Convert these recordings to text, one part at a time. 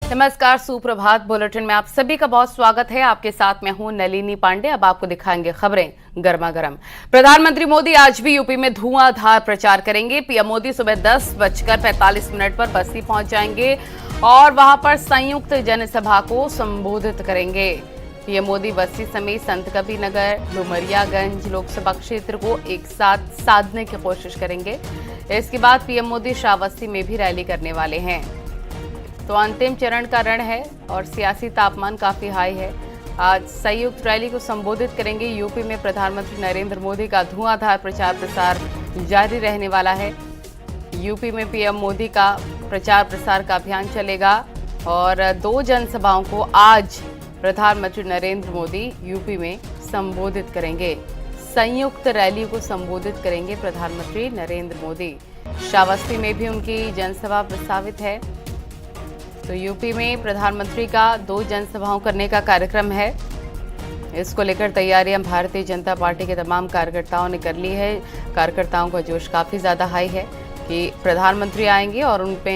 नमस्कार, सुप्रभात बुलेटिन में आप सभी का बहुत स्वागत है। आपके साथ मैं हूं नलिनी पांडे। अब आपको दिखाएंगे खबरें गर्मा गर्म। प्रधानमंत्री मोदी आज भी यूपी में धुआंधार प्रचार करेंगे। पीएम मोदी सुबह 10:45 पर बस्ती पहुंच जाएंगे और वहां पर संयुक्त जनसभा को संबोधित करेंगे। पीएम मोदी बस्ती समेत संत कबीर नगर, डुमरियागंज लोकसभा क्षेत्र को एक साथ साधने की कोशिश करेंगे। इसके बाद पीएम मोदी श्रावस्ती में भी रैली करने वाले हैं। तो अंतिम चरण का रण है और सियासी तापमान काफी हाई है। आज संयुक्त रैली को संबोधित करेंगे। यूपी में प्रधानमंत्री नरेंद्र मोदी का धुआंधार प्रचार प्रसार जारी रहने वाला है। यूपी में पीएम मोदी का प्रचार प्रसार का अभियान चलेगा और 2 जनसभाओं को आज प्रधानमंत्री नरेंद्र मोदी यूपी में संबोधित करेंगे। संयुक्त रैली को संबोधित करेंगे प्रधानमंत्री नरेंद्र मोदी। श्रावस्ती में भी उनकी जनसभा प्रस्तावित है। तो यूपी में प्रधानमंत्री का 2 जनसभाओं करने का कार्यक्रम है। इसको लेकर तैयारियां भारतीय जनता पार्टी के तमाम कार्यकर्ताओं ने कर ली है। कार्यकर्ताओं का जोश काफी ज्यादा हाई है कि प्रधानमंत्री आएंगे और उन पे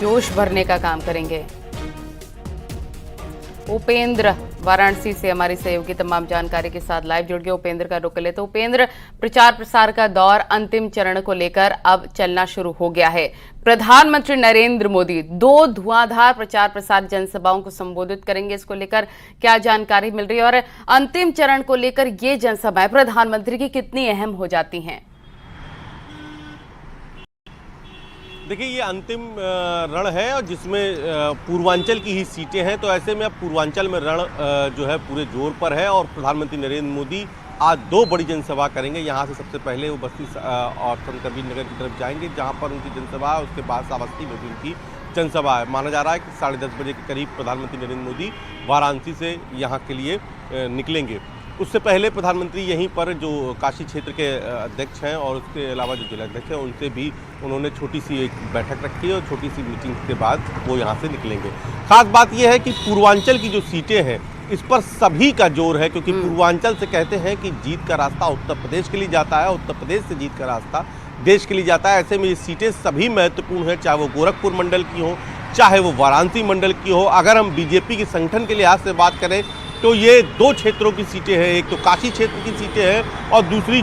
जोश भरने का काम करेंगे। उपेंद्र वाराणसी से हमारी सहयोगी तमाम जानकारी के साथ लाइव जुड़ गए। उपेंद्र का रुख ले। तो उपेंद्र, प्रचार प्रसार का दौर अंतिम चरण को लेकर अब चलना शुरू हो गया है। प्रधानमंत्री नरेंद्र मोदी 2 धुआंधार प्रचार प्रसार जनसभाओं को संबोधित करेंगे। इसको लेकर क्या जानकारी मिल रही है और अंतिम चरण को लेकर ये जनसभाएं प्रधानमंत्री की कितनी अहम हो जाती हैं? देखिए, ये अंतिम रण है और जिसमें पूर्वांचल की ही सीटें हैं। तो ऐसे में अब पूर्वांचल में रण जो है पूरे जोर पर है और प्रधानमंत्री नरेंद्र मोदी आज 2 बड़ी जनसभा करेंगे। यहाँ से सबसे पहले वो बस्ती और संत कबीर नगर की तरफ जाएंगे, जहाँ पर उनकी जनसभा है। उसके बाद श्रावस्ती में भी उनकी जनसभा है। माना जा रहा है कि 10:30 बजे के करीब प्रधानमंत्री नरेंद्र मोदी वाराणसी से यहाँ के लिए निकलेंगे। उससे पहले प्रधानमंत्री यहीं पर जो काशी क्षेत्र के अध्यक्ष हैं और उसके अलावा जो जिलाध्यक्ष हैं उनसे भी उन्होंने छोटी सी एक बैठक रखी है और छोटी सी मीटिंग के बाद वो यहाँ से निकलेंगे। खास बात यह है कि पूर्वांचल की जो सीटें हैं इस पर सभी का जोर है, क्योंकि पूर्वांचल से कहते हैं कि जीत का रास्ता उत्तर प्रदेश के लिए जाता है, उत्तर प्रदेश से जीत का रास्ता देश के लिए जाता है। ऐसे में ये सीटें सभी महत्वपूर्ण हैं, चाहे वो गोरखपुर मंडल की हो, चाहे वो वाराणसी मंडल की हो। अगर हम बीजेपी के संगठन के लिहाज से बात करें तो ये 2 क्षेत्रों की सीटें हैं। एक तो काशी क्षेत्र की सीटें हैं और दूसरी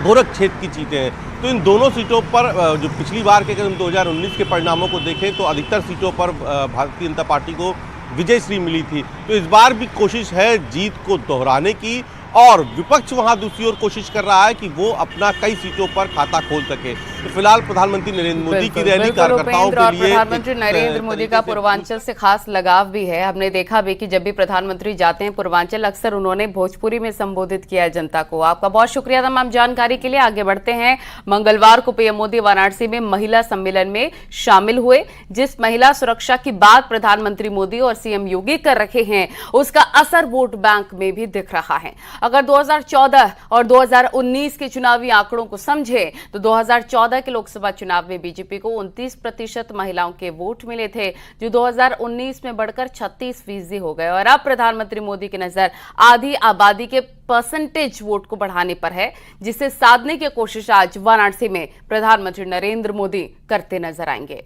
गोरख क्षेत्र की सीटें हैं। तो इन दोनों सीटों पर जो पिछली बार के अगर हम 2019 के परिणामों को देखें तो अधिकतर सीटों पर भारतीय जनता पार्टी को विजयश्री मिली थी। तो इस बार भी कोशिश है जीत को दोहराने की और विपक्ष वहां दूसरी ओर कोशिश कर रहा है कि वो अपना कई सीटों पर खाता खोल सके। तो फिलहाल प्रधानमंत्री नरेंद्र मोदी की रैली कार्यकर्ताओं के लिए प्रधानमंत्री नरेंद्र मोदी का पूर्वांचल से खास लगाव भी है। हमने देखा भी कि जब भी प्रधानमंत्री जाते हैं पूर्वांचल, अक्सर उन्होंने भोजपुरी में संबोधित किया है जनता को। आपका बहुत शुक्रिया तमाम जानकारी के लिए। आगे बढ़ते हैं। मंगलवार को पीएम मोदी वाराणसी में महिला सम्मेलन में शामिल हुए। जिस महिला सुरक्षा की बात प्रधानमंत्री मोदी और सीएम योगी कर रहे हैं उसका असर वोट बैंक में भी दिख रहा है। अगर 2014 और 2019 के चुनावी आंकड़ों को समझे तो 2014 के लोकसभा चुनाव में बीजेपी को 29% महिलाओं के वोट मिले थे, जो 2019 में बढ़कर 36% हो गए। और अब प्रधानमंत्री मोदी की नजर आधी आबादी के परसेंटेज वोट को बढ़ाने पर है, जिसे साधने की कोशिश आज वाराणसी में प्रधानमंत्री नरेंद्र मोदी करते नजर आएंगे।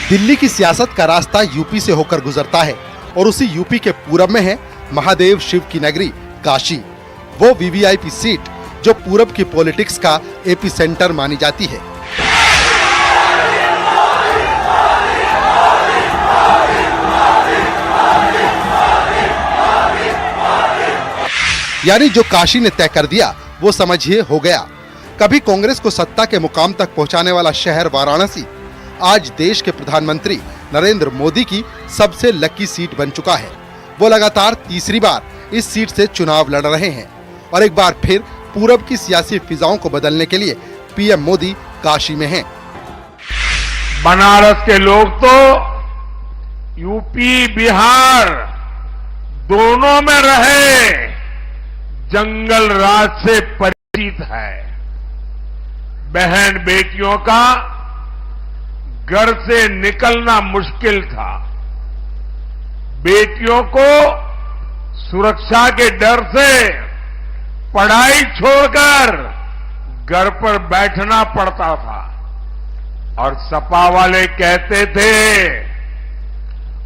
दिल्ली की सियासत का रास्ता यूपी से होकर गुजरता है और उसी यूपी के पूरब में है महादेव शिव की नगरी काशी। वो वीवीआईपी सीट जो पूरब की पॉलिटिक्स का एपी सेंटर मानी जाती है। यानी जो काशी ने तय कर दिया वो समझिए हो गया। कभी कांग्रेस को सत्ता के मुकाम तक पहुंचाने वाला शहर वाराणसी आज देश के प्रधानमंत्री नरेंद्र मोदी की सबसे लकी सीट बन चुका है। वो लगातार तीसरी बार इस सीट से चुनाव लड़ रहे हैं और एक बार फिर पूरब की सियासी फिजाओं को बदलने के लिए पीएम मोदी काशी में हैं। बनारस के लोग तो यूपी, बिहार दोनों में रहे, जंगल राज से परिचित है। बहन बेटियों का घर से निकलना मुश्किल था। बेटियों को सुरक्षा के डर से पढ़ाई छोड़कर घर पर बैठना पड़ता था और सपा वाले कहते थे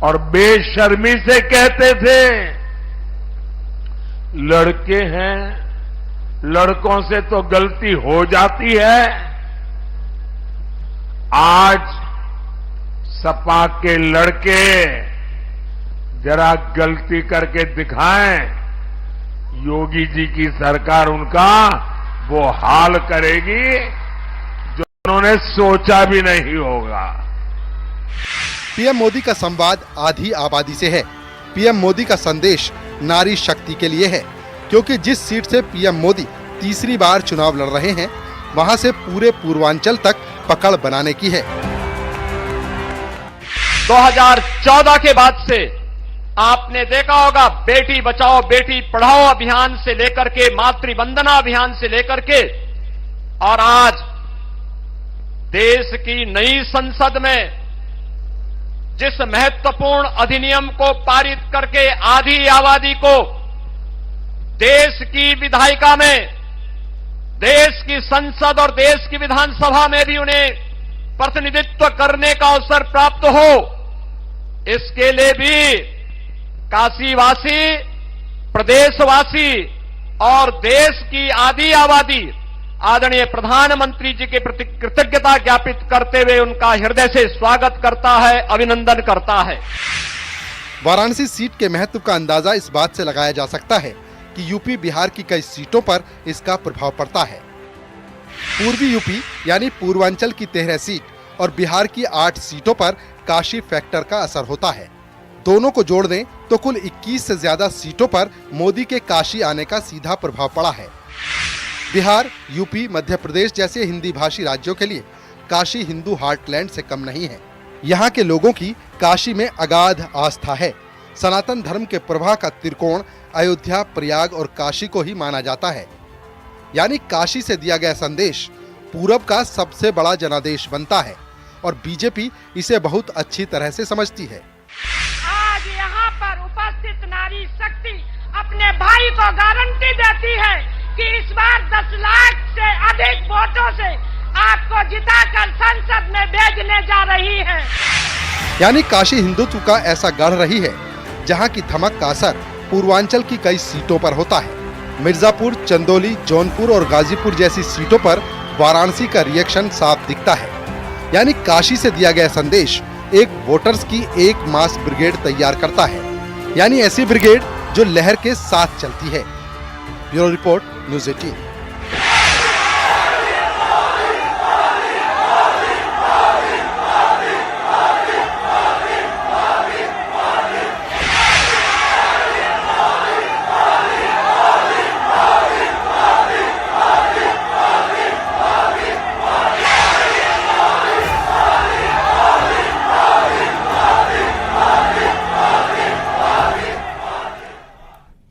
और बेशर्मी से कहते थे, लड़के हैं, लड़कों से तो गलती हो जाती है। आज सपा के लड़के जरा गलती करके दिखाएं, योगी जी की सरकार उनका वो हाल करेगी जो उन्होंने सोचा भी नहीं होगा। पीएम मोदी का संवाद आधी आबादी से है। पीएम मोदी का संदेश नारी शक्ति के लिए है, क्योंकि जिस सीट से पीएम मोदी तीसरी बार चुनाव लड़ रहे हैं, वहां से पूरे पूर्वांचल तक पकड़ बनाने की है। 2014 के बाद से आपने देखा होगा, बेटी बचाओ बेटी पढ़ाओ अभियान से लेकर के मातृ वंदना अभियान से लेकर के, और आज देश की नई संसद में जिस महत्वपूर्ण अधिनियम को पारित करके आधी आबादी को देश की विधायिका में, देश की संसद और देश की विधानसभा में भी उन्हें प्रतिनिधित्व करने का अवसर प्राप्त हो, इसके लिए भी काशीवासी, प्रदेशवासी और देश की आधी आबादी आदरणीय प्रधानमंत्री जी के प्रति कृतज्ञता ज्ञापित करते हुए उनका हृदय से स्वागत करता है, अभिनंदन करता है। वाराणसी सीट के महत्व का अंदाजा इस बात से लगाया जा सकता है कि यूपी बिहार की कई सीटों पर इसका प्रभाव पड़ता है। पूर्वी यूपी यानी पूर्वांचल की 13 सीट और बिहार की 8 सीटों पर काशी फैक्टर का असर होता है। दोनों को जोड़ दें तो कुल 21 से ज्यादा सीटों पर मोदी के काशी आने का सीधा प्रभाव पड़ा है। बिहार, यूपी, मध्य प्रदेश जैसे हिंदी भाषी राज्यों के लिए काशी हिंदू हार्टलैंड से कम नहीं है। यहाँ के लोगों की काशी में अगाध आस्था है। सनातन धर्म के प्रवाह का त्रिकोण अयोध्या, प्रयाग और काशी को ही माना जाता है। यानी काशी से दिया गया संदेश पूरब का सबसे बड़ा जनादेश बनता है और बीजेपी इसे बहुत अच्छी तरह से समझती है। आज यहाँ पर उपस्थित नारी शक्ति अपने भाई को गारंटी देती है कि इस बार 10 लाख से अधिक वोटों से आपको जिताकर संसद में भेजने जा रही है। यानी काशी हिंदुत्व का ऐसा गढ़ रही है जहां की धमक का असर पूर्वांचल की कई सीटों पर होता है। मिर्जापुर, चंदौली, जौनपुर और गाजीपुर जैसी सीटों पर वाराणसी का रिएक्शन साफ दिखता है। यानी काशी से दिया गया संदेश एक वोटर्स की एक मास ब्रिगेड तैयार करता है, यानी ऐसी ब्रिगेड जो लहर के साथ चलती है। Bureau report, news 18।